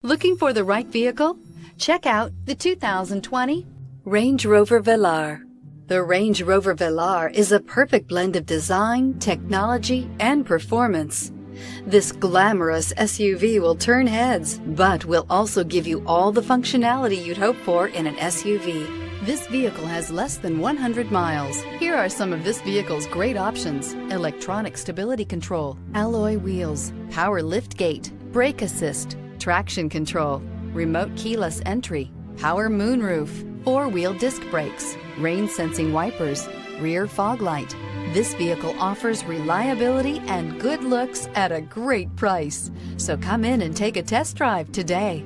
Looking for the right vehicle? Check out the 2020 Range Rover Velar. The Range Rover Velar is a perfect blend of design, technology, and performance. This glamorous SUV will turn heads, but will also give you all the functionality you'd hope for in an SUV. This vehicle has less than 100 miles. Here are some of this vehicle's great options: electronic stability control, alloy wheels, power liftgate, brake assist, traction control, remote keyless entry, power moonroof, four-wheel disc brakes, rain-sensing wipers, rear fog light. This vehicle offers reliability and good looks at a great price. So come in and take a test drive today.